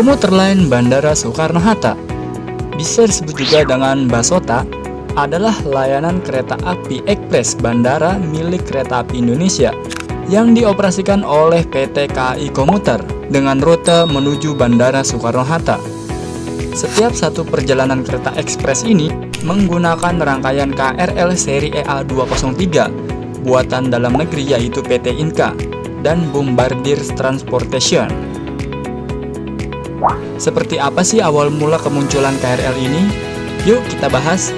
Komuter lain Bandara Soekarno-Hatta, bisa disebut juga dengan BASOTA, adalah layanan kereta api ekspres bandara milik Kereta Api Indonesia yang dioperasikan oleh PT KAI Komuter dengan rute menuju Bandara Soekarno-Hatta. Setiap satu perjalanan kereta ekspres ini menggunakan rangkaian KRL seri EA203 buatan dalam negeri yaitu PT Inka dan Bombardier Transportation. Seperti apa sih awal mula kemunculan KRL ini? Yuk kita bahas.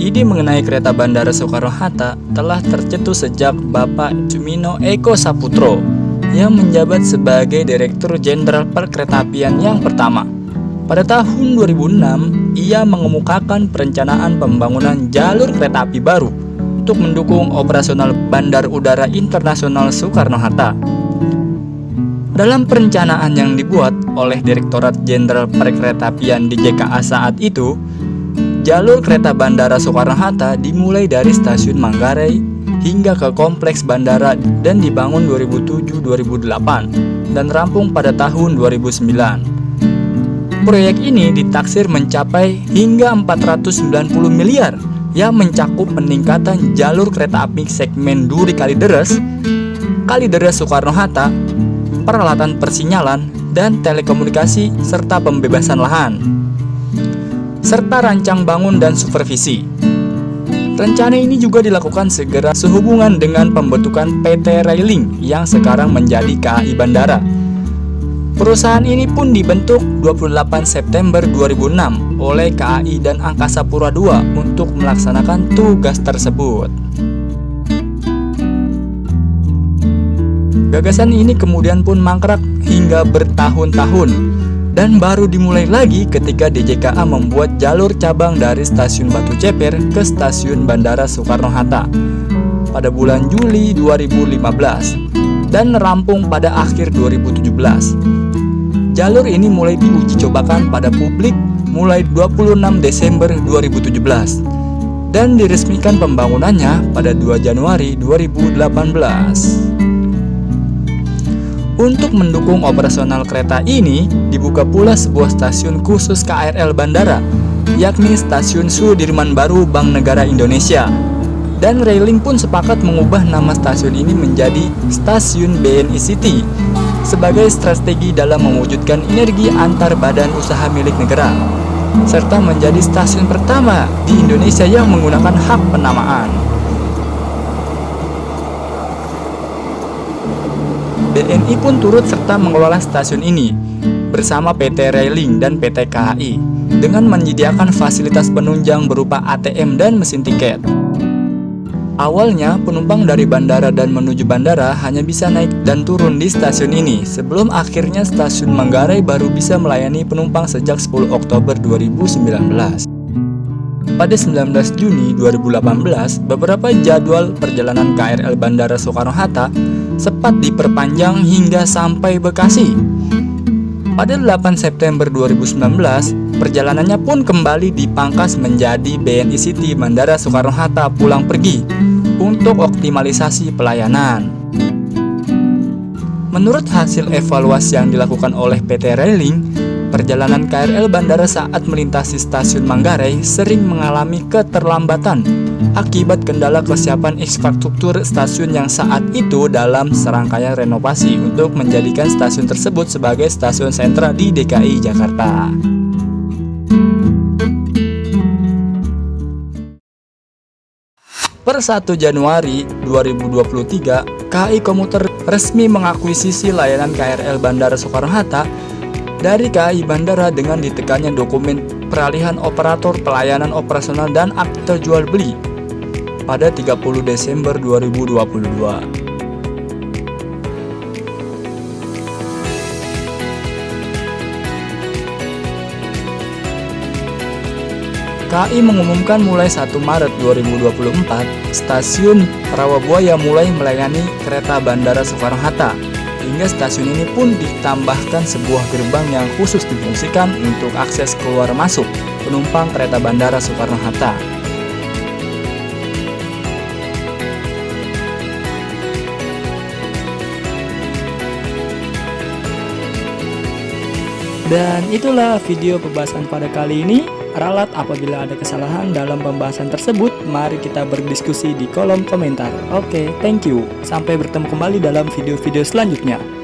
Ide mengenai kereta Bandara Soekarno-Hatta telah tercetus sejak Bapak Sumino Eko Saputro yang menjabat sebagai Direktur Jenderal Perkeretaapian yang pertama. Pada tahun 2006, ia mengemukakan perencanaan pembangunan jalur kereta api baru untuk mendukung operasional Bandar Udara Internasional Soekarno-Hatta. Dalam perencanaan yang dibuat oleh Direktorat Jenderal Perkeretaapian di JKA saat itu, jalur kereta Bandara Soekarno-Hatta dimulai dari Stasiun Manggarai hingga ke Kompleks Bandara dan dibangun 2007-2008 dan rampung pada tahun 2009. Proyek ini ditaksir mencapai hingga 490 miliar yang mencakup peningkatan jalur kereta api segmen Duri Kalideres, Kalideres Soekarno-Hatta, peralatan persinyalan dan telekomunikasi serta pembebasan lahan, serta rancang bangun dan supervisi. Rencana ini juga dilakukan segera sehubungan dengan pembentukan PT Railing yang sekarang menjadi KAI Bandara. Perusahaan ini pun dibentuk 28 September 2006 oleh KAI dan Angkasa Pura II untuk melaksanakan tugas tersebut. Gagasan ini kemudian pun mangkrak hingga bertahun-tahun dan baru dimulai lagi ketika DJKA membuat jalur cabang dari Stasiun Batu Ceper ke Stasiun Bandara Soekarno-Hatta pada bulan Juli 2015 dan rampung pada akhir 2017. Jalur ini mulai diuji cobakan pada publik mulai 26 Desember 2017 dan diresmikan pembangunannya pada 2 Januari 2018. Untuk mendukung operasional kereta ini, dibuka pula sebuah stasiun khusus KRL Bandara, yakni Stasiun Sudirman Baru Bank Negara Indonesia. Dan Railing pun sepakat mengubah nama stasiun ini menjadi Stasiun BNI City sebagai strategi dalam mewujudkan energi antar badan usaha milik negara, serta menjadi stasiun pertama di Indonesia yang menggunakan hak penamaan. BNI pun turut serta mengelola stasiun ini bersama PT Railing dan PT KAI dengan menyediakan fasilitas penunjang berupa ATM dan mesin tiket. Awalnya penumpang dari bandara dan menuju bandara hanya bisa naik dan turun di stasiun ini sebelum akhirnya Stasiun Manggarai baru bisa melayani penumpang sejak 10 Oktober 2019. Pada 19 Juni 2018, beberapa jadwal perjalanan KRL Bandara Soekarno-Hatta sempat diperpanjang hingga sampai Bekasi. Pada 8 September 2019, perjalanannya pun kembali dipangkas menjadi BNI City Bandara Soekarno-Hatta pulang pergi untuk optimalisasi pelayanan. Menurut hasil evaluasi yang dilakukan oleh PT Railing, perjalanan KRL Bandara saat melintasi Stasiun Manggarai sering mengalami keterlambatan akibat kendala kesiapan infrastruktur stasiun yang saat itu dalam serangkaian renovasi untuk menjadikan stasiun tersebut sebagai stasiun sentra di DKI Jakarta. Per 1 Januari 2023, KAI Komuter resmi mengakuisisi layanan KRL Bandara Soekarno-Hatta dari KAI Bandara dengan ditekannya dokumen peralihan operator pelayanan operasional dan akte jual beli pada 30 Desember 2022. KAI mengumumkan mulai 1 Maret 2024, Stasiun Rawabuaya mulai melayani kereta Bandara Soekarno-Hatta sehingga stasiun ini pun ditambahkan sebuah gerbang yang khusus difungsikan untuk akses keluar masuk penumpang kereta Bandara Soekarno-Hatta. Dan itulah video pembahasan pada kali ini. Ralat apabila ada kesalahan dalam pembahasan tersebut, mari kita berdiskusi di kolom komentar. Oke, thank you. Sampai bertemu kembali dalam video-video selanjutnya.